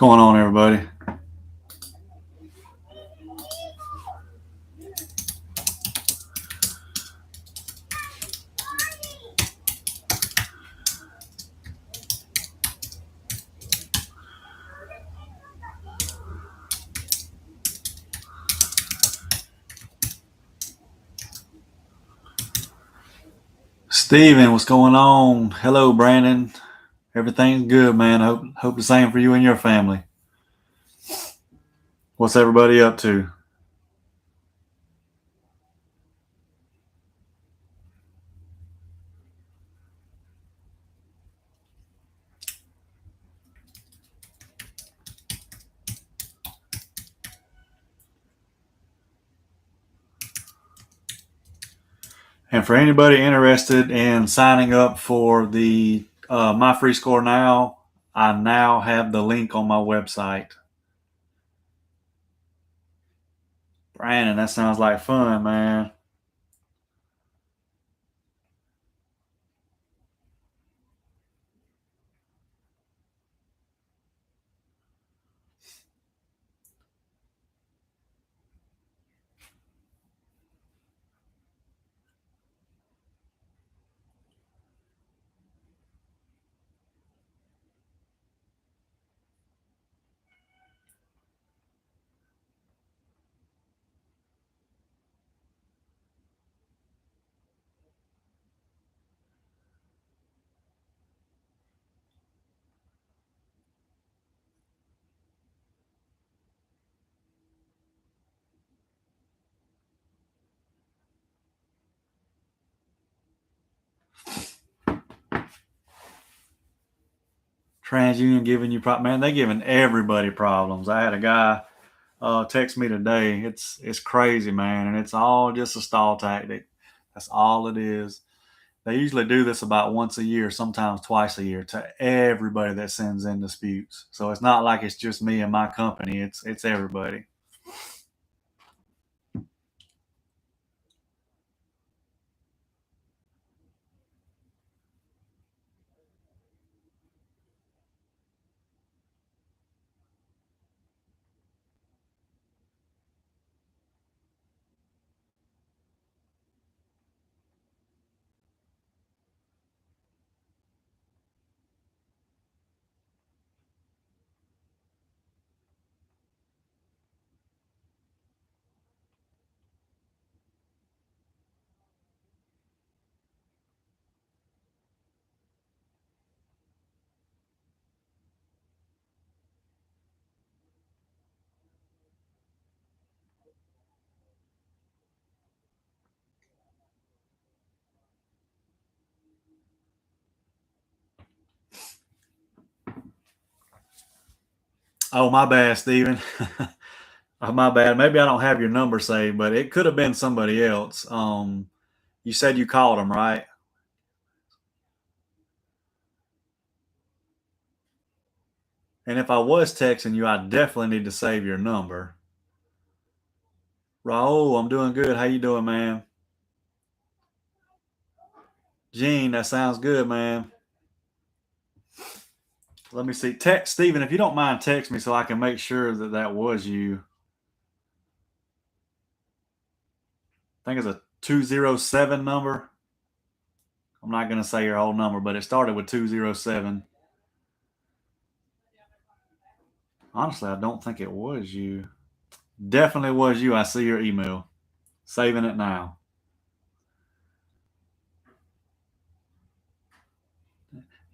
going on, everybody? Steven, what's going on? Hello, Brandon. Everything's good, man. Hope the same for you and your family. What's everybody up to? And for anybody interested in signing up for the My Free Score Now, I now have the link on my website. Brandon, that sounds like fun, man. TransUnion giving you man, they giving everybody problems. I had a guy text me today. It's crazy, man, and it's all just a stall tactic. That's all it is. They usually do this about once a year, sometimes twice a year, to everybody that sends in disputes. So it's not like it's just me and my company. It's everybody. Oh, my bad, Steven. Oh, my bad. Maybe I don't have your number saved, but it could have been somebody else. You said you called them, right? And if I was texting you, I definitely need to save your number. Raul, I'm doing good. How you doing, man? Gene, that sounds good, man. Let me see. Text Steven, if you don't mind, text me so I can make sure that that was you. I think it's a 207 number. I'm not going to say your whole number, but it started with 207. Honestly, I don't think it was you. Definitely was you. I see your email. Saving it now.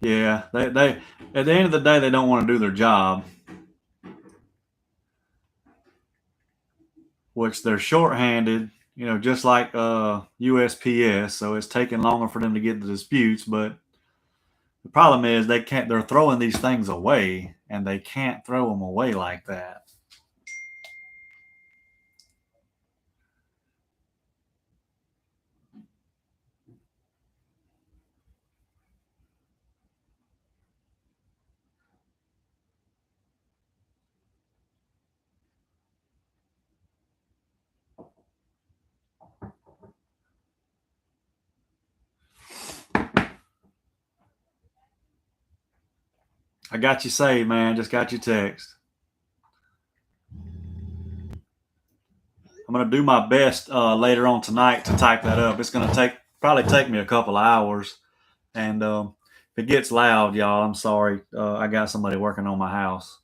Yeah, they at the end of the day, they don't want to do their job, which they're shorthanded. Just like USPS, so it's taking longer for them to get the disputes. But the problem is they can't. They're throwing these things away, and they can't throw them away like that. I got you saved, man. Just got your text. I'm gonna do my best later on tonight to type that up. It's gonna probably take me a couple of hours, and if it gets loud, y'all, I'm sorry. I got somebody working on my house.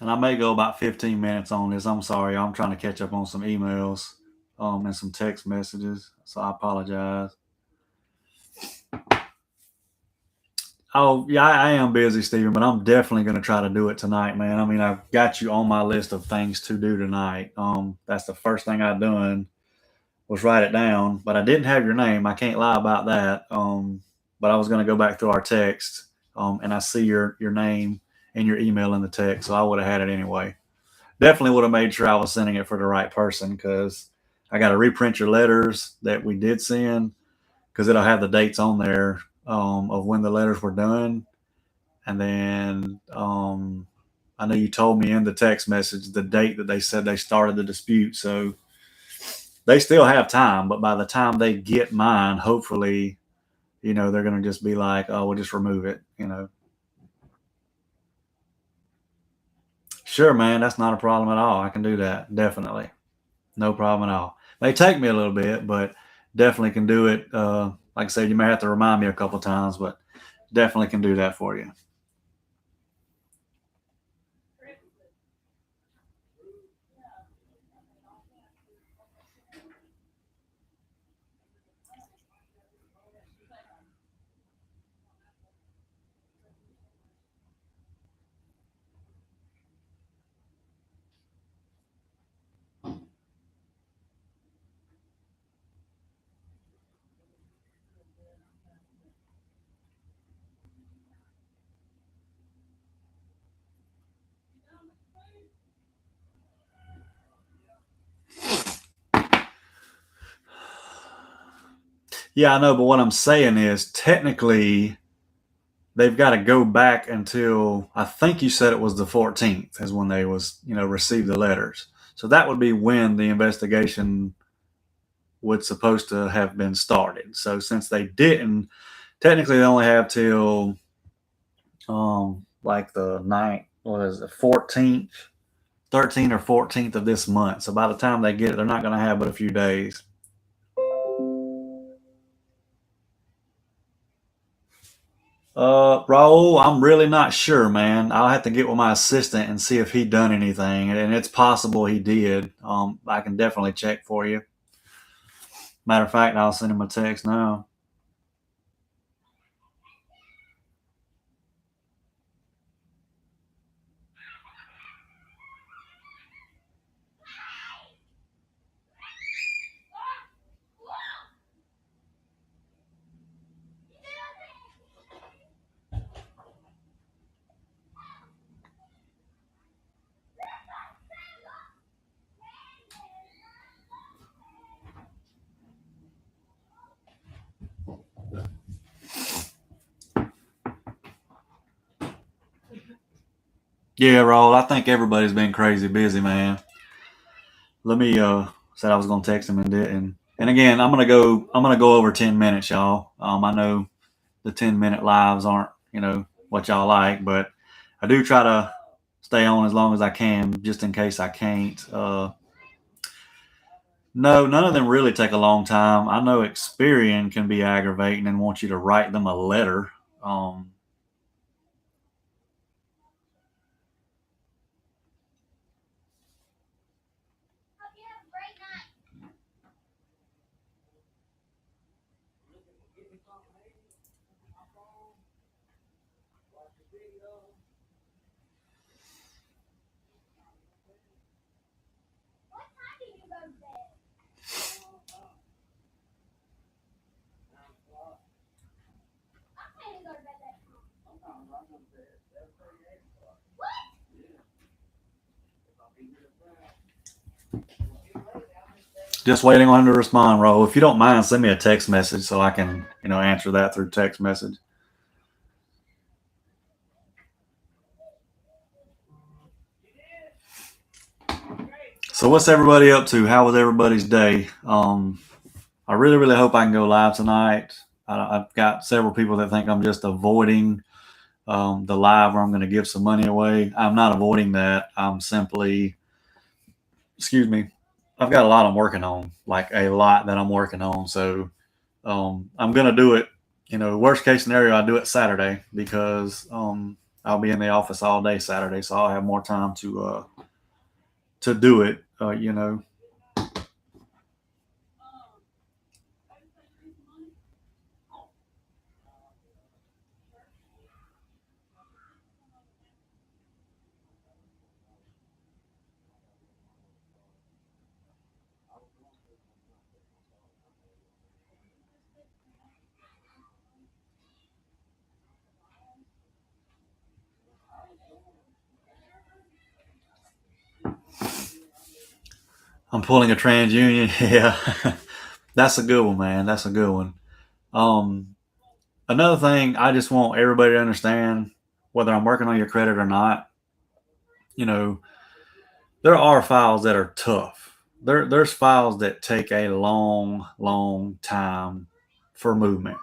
And I may go about 15 minutes on this. I'm sorry. I'm trying to catch up on some emails and some text messages. So I apologize. Oh, yeah, I am busy, Stephen, but I'm definitely going to try to do it tonight, man. I mean, I've got you on my list of things to do tonight. That's the first thing I done was write it down, but I didn't have your name. I can't lie about that. But I was going to go back through our text, and I see your name and your email in the text, so I would have had it anyway. Definitely would have made sure I was sending it for the right person because I got to reprint your letters that we did send because it'll have the dates on there of when the letters were done, and then I know you told me in the text message the date that they said they started the dispute, so they still have time. But by the time they get mine, hopefully, they're going to just be like, "Oh, we'll just remove it." Sure, man, that's not a problem at all. I can do that, definitely. No problem at all. May take me a little bit, but definitely can do it. Like I said, you may have to remind me a couple times, but definitely can do that for you. Yeah, I know, but what I'm saying is technically they've got to go back until I think you said it was the 14th is when they received the letters. So that would be when the investigation was supposed to have been started. So since they didn't, technically they only have till like the ninth, what is it, 14th, 13th or 14th of this month. So by the time they get it, they're not going to have but a few days. Raul, I'm really not sure, man. I'll have to get with my assistant and see if he done anything, and it's possible he did. I can definitely check for you. Matter of fact, I'll send him a text now. Yeah, Raul, I think everybody's been crazy busy, man. Let me said I was gonna text him and didn't. And again, I'm gonna go over 10 minutes, y'all. I know the 10-minute lives aren't what y'all like, but I do try to stay on as long as I can, just in case I can't. No, none of them really take a long time. I know Experian can be aggravating and want you to write them a letter. Um, Just waiting on him to respond, Ro. If you don't mind, send me a text message so I can, answer that through text message. So what's everybody up to? How was everybody's day? I really, really hope I can go live tonight. I've got several people that think I'm just avoiding the live where I'm going to give some money away. I'm not avoiding that. I'm simply, excuse me, I've got a lot I'm working on, like a lot that I'm working on. So I'm going to do it. Worst case scenario, I do it Saturday because I'll be in the office all day Saturday, so I'll have more time to do it. I'm pulling a TransUnion. Yeah, that's a good one, man. That's a good one. Um, Another thing, I just want everybody to understand, whether I'm working on your credit or not. You know, there are files that are tough. There's files that take a long, long time for movement.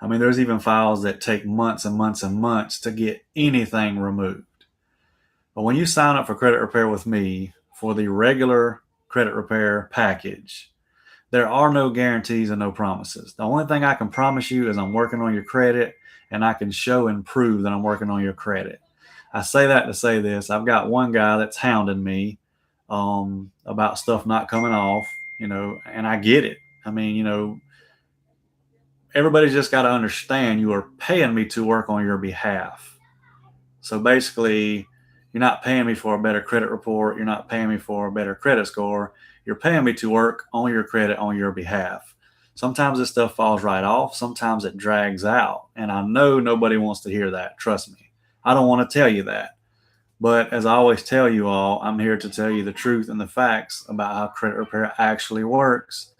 I mean, there's even files that take months and months and months to get anything removed. But when you sign up for credit repair with me for the regular credit repair package, there are no guarantees and no promises. The only thing I can promise you is I'm working on your credit and I can show and prove that I'm working on your credit. I say that to say this. I've got one guy that's hounding me about stuff not coming off, and I get it. I mean, everybody's just got to understand you are paying me to work on your behalf. So basically, you're not paying me for a better credit report. You're not paying me for a better credit score. You're paying me to work on your credit on your behalf. Sometimes this stuff falls right off. Sometimes it drags out. And I know nobody wants to hear that. Trust me. I don't want to tell you that. But as I always tell you all, I'm here to tell you the truth and the facts about how credit repair actually works.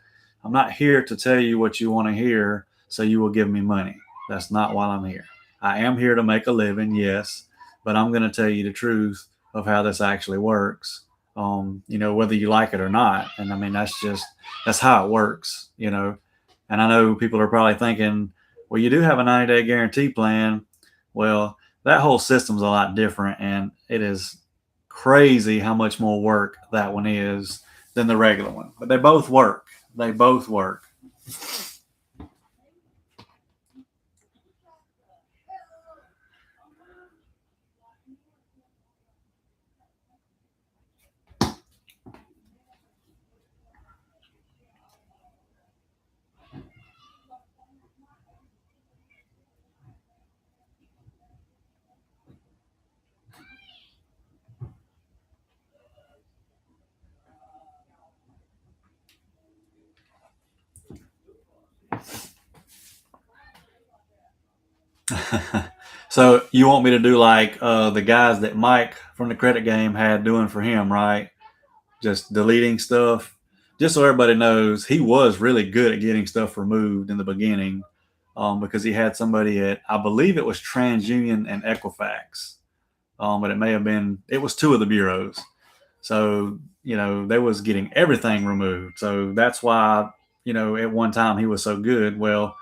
I'm not here to tell you what you want to hear so you will give me money. That's not why I'm here. I am here to make a living, yes, but I'm going to tell you the truth of how this actually works. Whether you like it or not. And I mean, that's how it works, And I know people are probably thinking, well, you do have a 90-day guarantee plan. Well, that whole system's a lot different, and it is crazy how much more work that one is than the regular one. But they both work. They both work. So you want me to do like the guys that Mike from the credit game had doing for him, right? Just deleting stuff. Just so everybody knows, he was really good at getting stuff removed in the beginning because he had somebody at, I believe it was TransUnion and Equifax, but it was two of the bureaus. So, they was getting everything removed. So that's why, at one time he was so good. Well,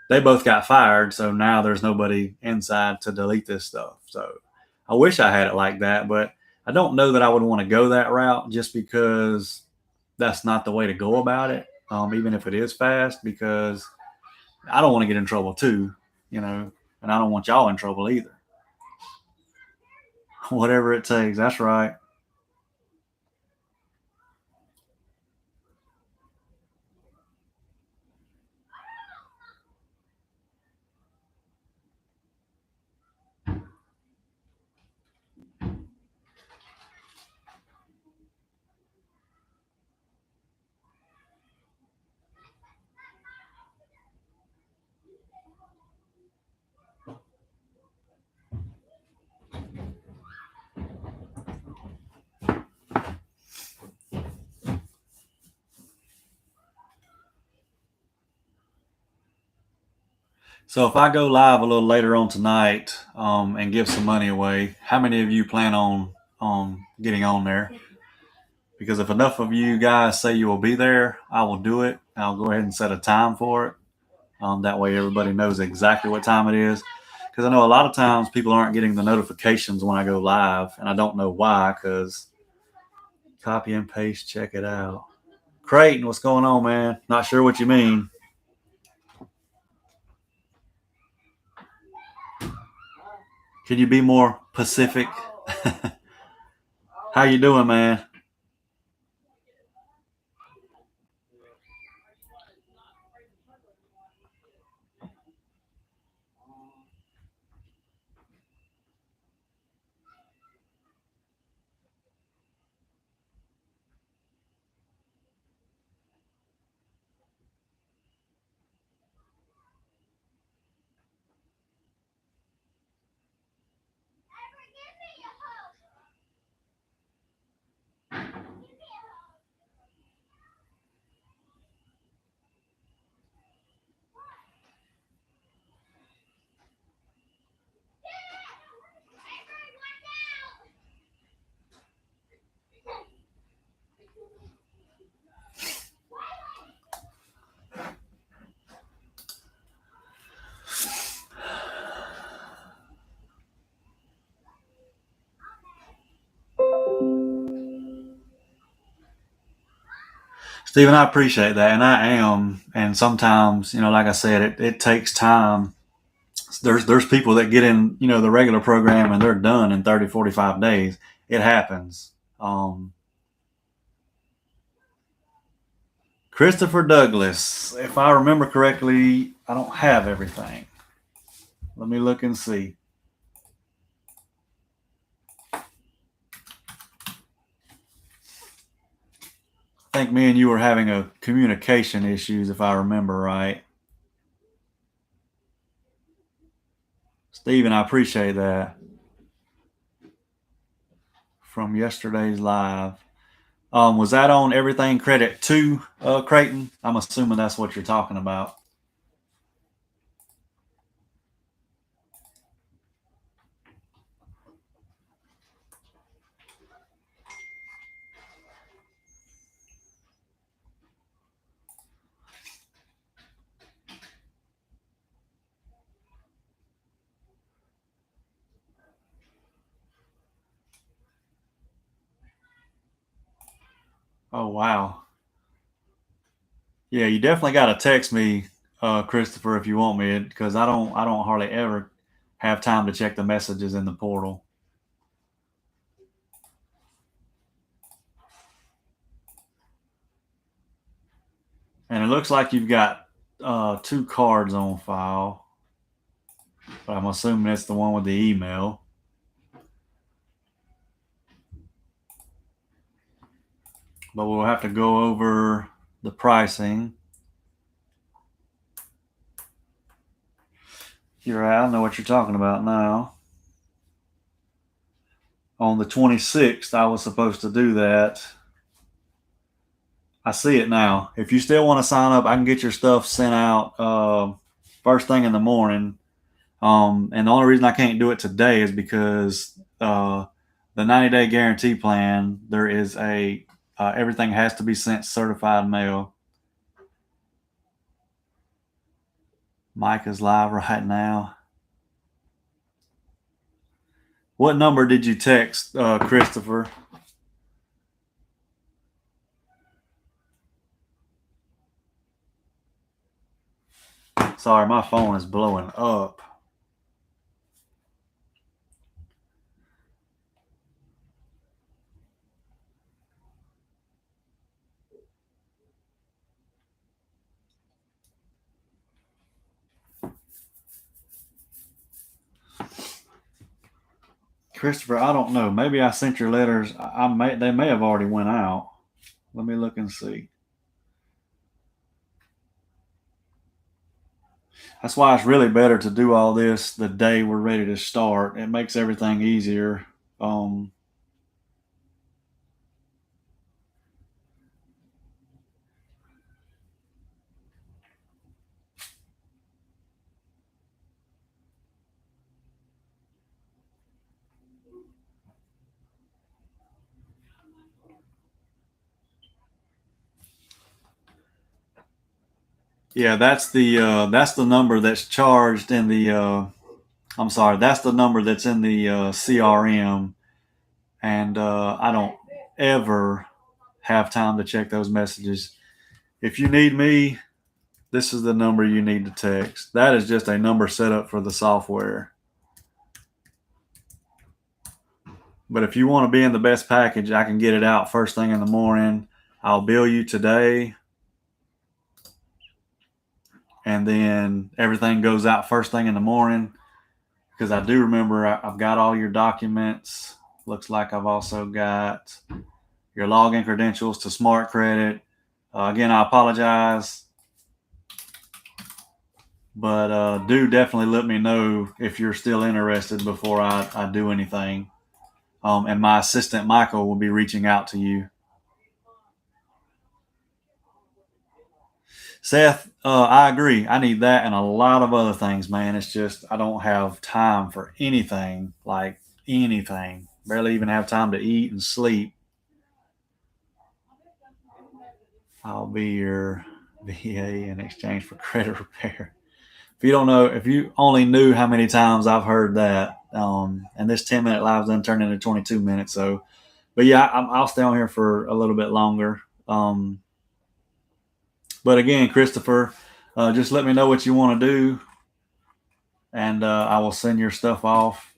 they both got fired. So now there's nobody inside to delete this stuff. So I wish I had it like that, but I don't know that I would want to go that route just because that's not the way to go about it. Even if it is fast, because I don't want to get in trouble too, and I don't want y'all in trouble either. Whatever it takes. That's right. So if I go live a little later on tonight and give some money away, how many of you plan on getting on there? Because if enough of you guys say you will be there, I will do it. I'll go ahead and set a time for it. That way everybody knows exactly what time it is. Because I know a lot of times people aren't getting the notifications when I go live, and I don't know why. Because copy and paste, check it out. Creighton, what's going on, man? Not sure what you mean. Can you be more Pacific? How you doing, man? Stephen, I appreciate that, and I am. And sometimes, like I said, it takes time. There's people that get in, the regular program and they're done in 30, 45 days. It happens. Christopher Douglas, if I remember correctly, I don't have everything. Let me look and see. I think me and you were having a communication issues, if I remember right. Steven, I appreciate that from yesterday's live. Was that on everything credit to Creighton? I'm assuming that's what you're talking about. Oh wow. Yeah, you definitely got to text me, Christopher, if you want me, because I don't hardly ever have time to check the messages in the portal. And it looks like you've got two cards on file, but I'm assuming it's the one with the email. But we'll have to go over the pricing. You're right. I know what you're talking about now. On the 26th, I was supposed to do that. I see it now. If you still want to sign up, I can get your stuff sent out first thing in the morning. And the only reason I can't do it today is because the 90-day guarantee plan, there is everything has to be sent certified mail. Mike is live right now. What number did you text, Christopher? Sorry, my phone is blowing up. Christopher, I don't know. Maybe I sent your letters. They may have already went out. Let me look and see. That's why it's really better to do all this the day we're ready to start. It makes everything easier. Um, Yeah, that's the number that's charged in the. I'm sorry, that's the number that's in the CRM, and I don't ever have time to check those messages. If you need me, this is the number you need to text. That is just a number set up for the software. But if you want to be in the best package, I can get it out first thing in the morning. I'll bill you today, and then everything goes out first thing in the morning. Because I do remember I've got all your documents. Looks like I've also got your login credentials to Smart Credit. Again, I apologize, but do definitely let me know if you're still interested before I do anything. And my assistant Michael will be reaching out to you. Seth, I agree. I need that and a lot of other things, man. It's just I don't have time for anything, like anything. Barely even have time to eat and sleep. I'll be your VA in exchange for credit repair. If you don't know, if you only knew how many times I've heard that, and this 10-minute live's done turned into 22 minutes. So, but yeah, I'll stay on here for a little bit longer. But again, Christopher, just let me know what you want to do, and I will send your stuff off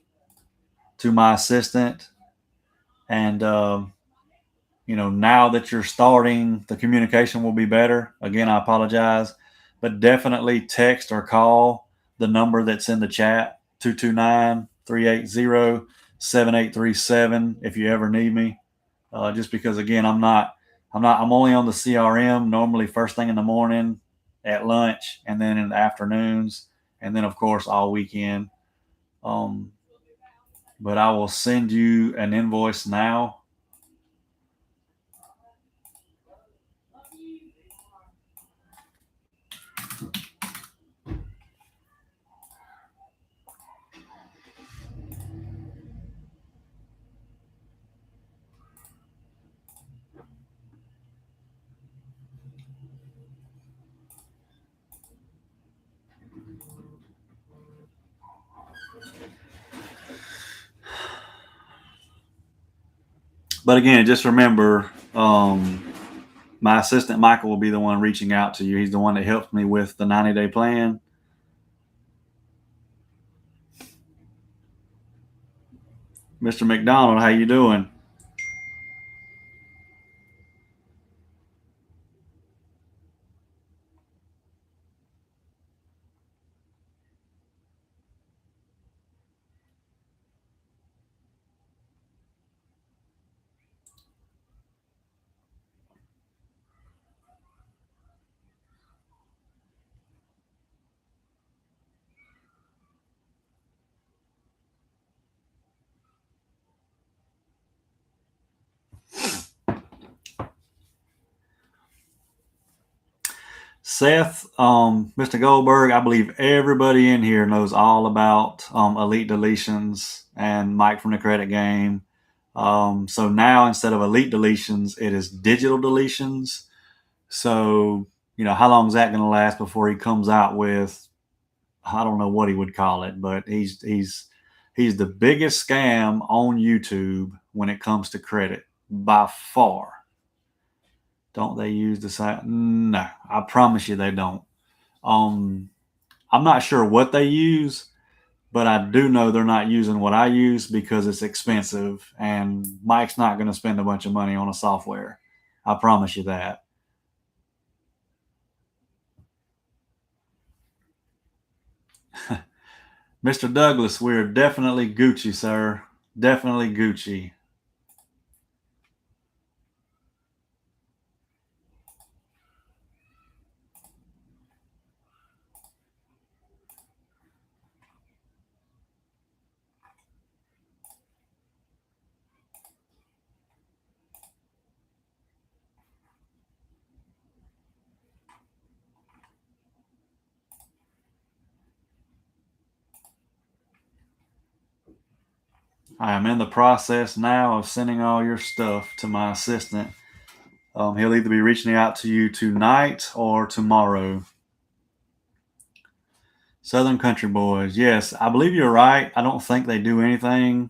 to my assistant. And now that you're starting, the communication will be better. Again, I apologize, but definitely text or call the number that's in the chat, 229-380-7837, if you ever need me. Just because again, I'm only on the CRM normally first thing in the morning, at lunch, and then in the afternoons, and then of course all weekend. Um, but I will send you an invoice now. But again, just remember, my assistant Michael will be the one reaching out to you. He's the one that helped me with the 90-day plan. Mr. McDonald, how you doing? Seth, Mr. Goldberg, I believe everybody in here knows all about elite deletions and Mike from the Credit Game. So now instead of elite deletions, it is digital deletions. So, how long is that going to last before he comes out with, I don't know what he would call it, but he's the biggest scam on YouTube when it comes to credit by far. Don't they use the same? No, I promise you they don't. Um, I'm not sure what they use, but I do know they're not using what I use because it's expensive, and Mike's not going to spend a bunch of money on a software. I promise you that. Mr. Douglas, we're definitely Gucci, sir. Definitely Gucci. I am in the process now of sending all your stuff to my assistant. He'll either be reaching out to you tonight or tomorrow. Southern Country Boys. Yes, I believe you're right. I don't think they do anything.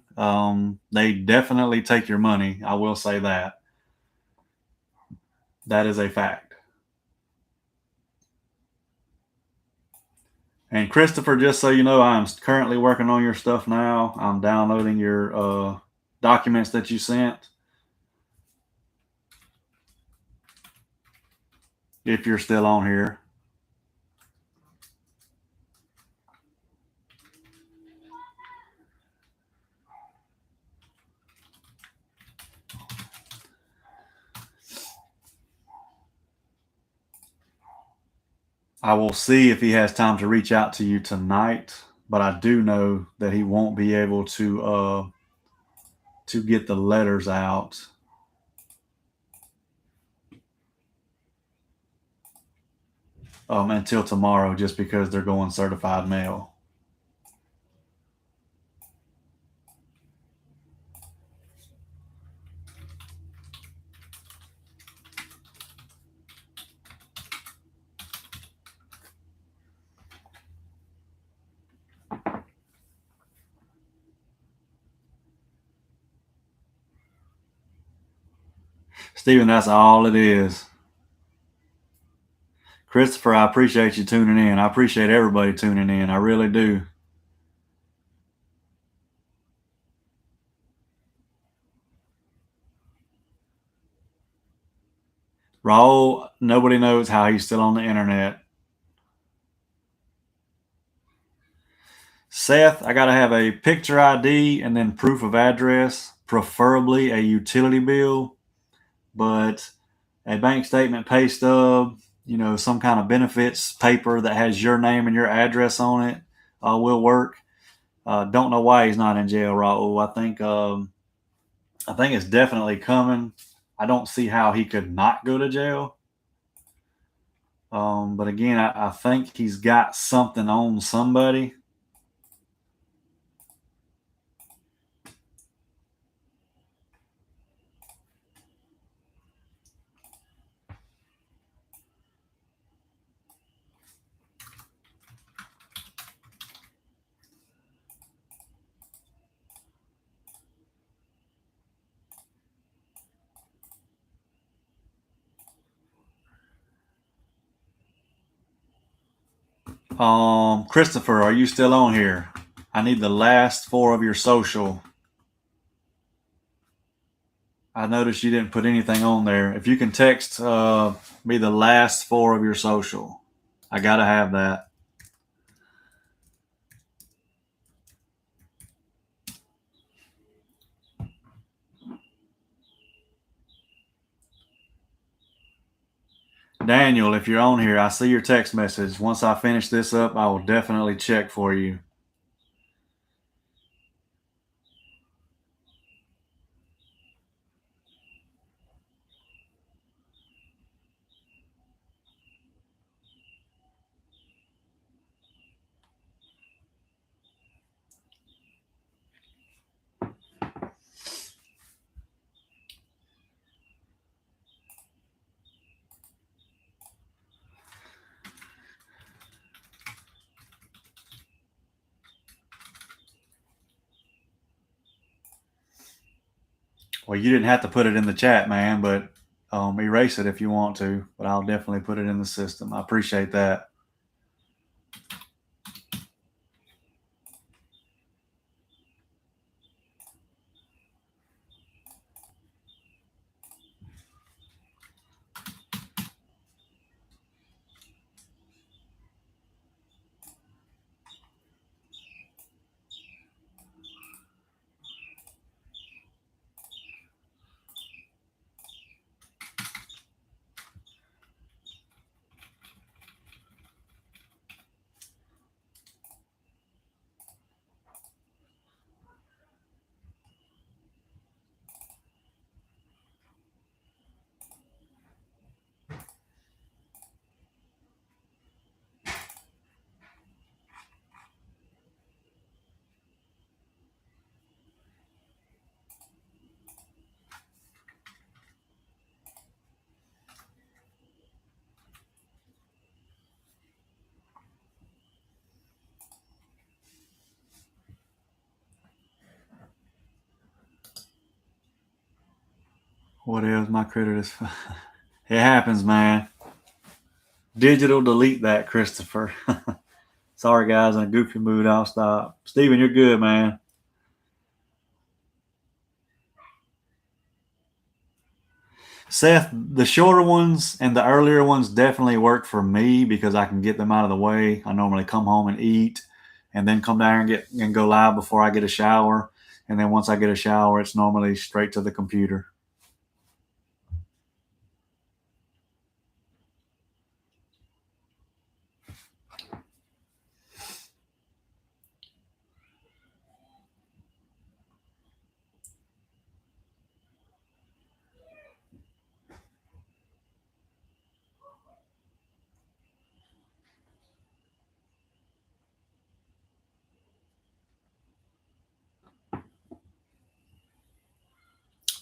They definitely take your money. I will say that. That is a fact. And Christopher, just so you know, I'm currently working on your stuff now. I'm downloading your documents that you sent. If you're still on here. I will see if he has time to reach out to you tonight, but I do know that he won't be able to get the letters out until tomorrow, just because they're going certified mail. Stephen, that's all it is. Christopher, I appreciate you tuning in. I appreciate everybody tuning in. I really do. Raul, nobody knows how he's still on the internet. Seth, I got to have a picture ID and then proof of address, preferably a utility bill, but a bank statement, pay stub, some kind of benefits paper that has your name and your address on it will work. Don't know why he's not in jail, Raul. I think it's definitely coming. I don't see how he could not go to jail. But again, I think he's got something on somebody. Christopher, are you still on here? I need the last four of your social. I noticed you didn't put anything on there. If you can text me the last four of your social, I gotta have that. Daniel, if you're on here, I see your text message. Once I finish this up, I will definitely check for you. Well, you didn't have to put it in the chat, man, but erase it if you want to. But I'll definitely put it in the system. I appreciate that. What else? My credit is. It happens, man. Digital delete that, Christopher. Sorry, guys, in a goofy mood. I'll stop. Steven, you're good, man. Seth, the shorter ones and the earlier ones definitely work for me because I can get them out of the way. I normally come home and eat and then come down and go live before I get a shower. And then once I get a shower, it's normally straight to the computer.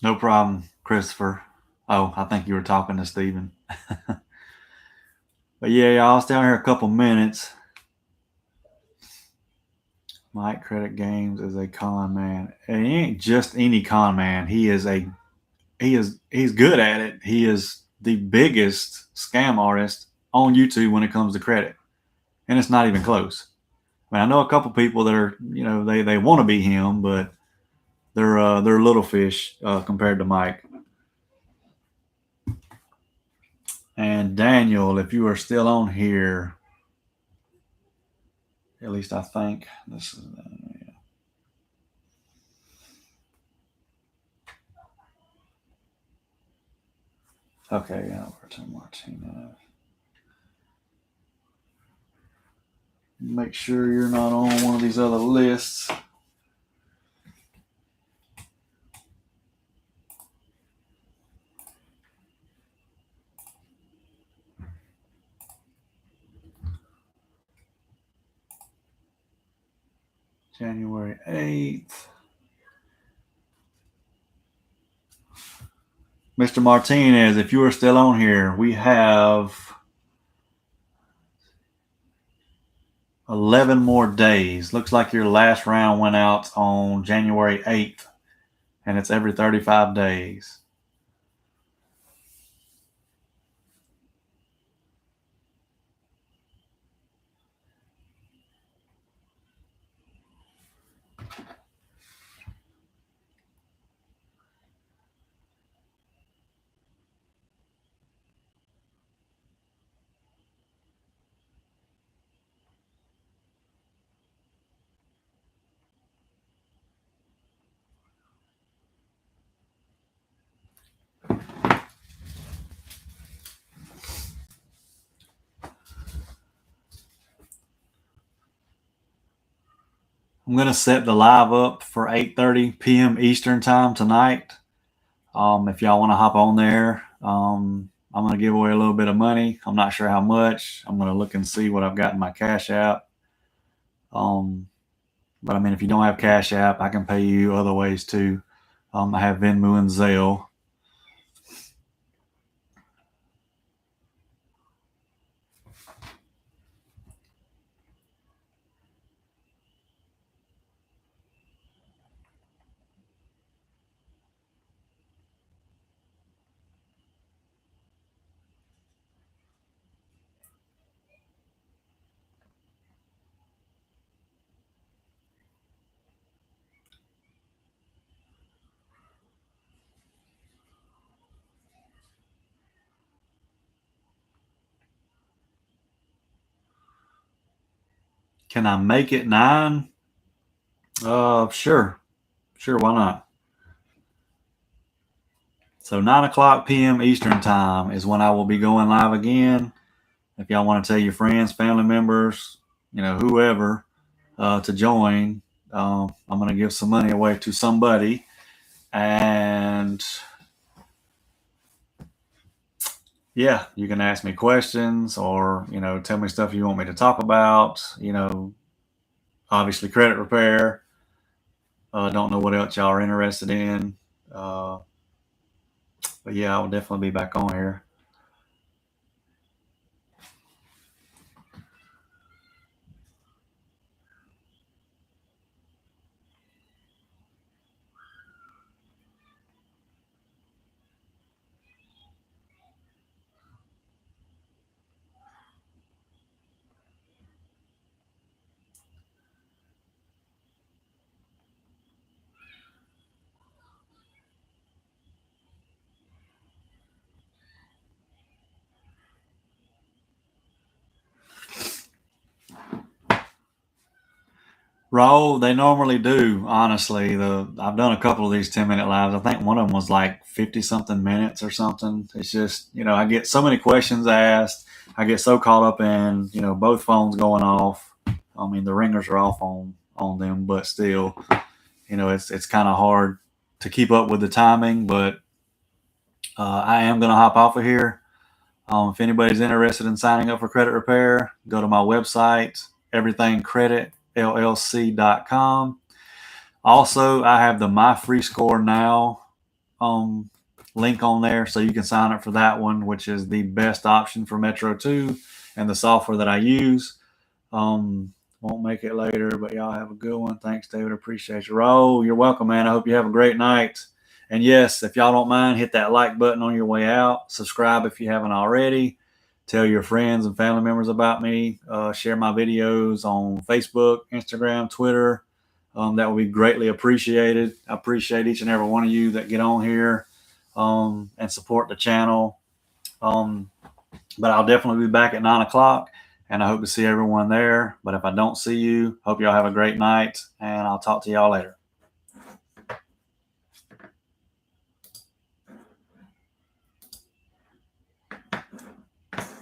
No problem, Christopher. Oh, I think you were talking to Steven. But yeah, y'all, I'll stay on here a couple minutes. Mike Credit Games is a con man. And he ain't just any con man. He's good at it. He is the biggest scam artist on YouTube when it comes to credit. And it's not even close. I mean, I know a couple people that are, they want to be him, but they're little fish compared to Mike. And Daniel, if you are still on here, at least I think this is. Okay, Alberto Martinez. Make sure you're not on one of these other lists. January 8th. Mr. Martinez, if you are still on here, we have 11 more days. Looks like your last round went out on January 8th, and it's every 35 days. I'm going to set the live up for 8:30 p.m. Eastern time tonight. If y'all want to hop on there, I'm going to give away a little bit of money. I'm not sure how much. I'm going to look and see what I've got in my Cash App. But I mean, if you don't have Cash App, I can pay you other ways too. I have Venmo and Zelle. Can I make it 9? Sure. Sure, why not? So 9 o'clock p.m. Eastern time is when I will be going live again. If y'all want to tell your friends, family members, whoever, to join, I'm going to give some money away to somebody. And yeah, you can ask me questions or, tell me stuff you want me to talk about, obviously credit repair. Don't know what else y'all are interested in. But yeah, I will definitely be back on here. Raw, they normally do, honestly. I've done a couple of these 10-minute lives. I think one of them was like 50 something minutes or something. It's just, I get so many questions asked. I get so caught up in, both phones going off. I mean, the ringers are off on them, but still, it's kind of hard to keep up with the timing, but I am going to hop off of here. If anybody's interested in signing up for credit repair, go to my website, everythingcreditllc.com. Also, I have the My Free Score Now um, link on there, so you can sign up for that one, which is the best option for Metro 2 and the software that I use. Won't make it later, but y'all have a good one. Thanks, David. Appreciate you. Ro, you're welcome, man. I hope you have a great night. And yes, if y'all don't mind, hit that like button on your way out. Subscribe if you haven't already. Tell your friends and family members about me. Share my videos on Facebook, Instagram, Twitter. That would be greatly appreciated. I appreciate each and every one of you that get on here and support the channel. But I'll definitely be back at 9 o'clock, and I hope to see everyone there. But if I don't see you, hope y'all have a great night, and I'll talk to y'all later.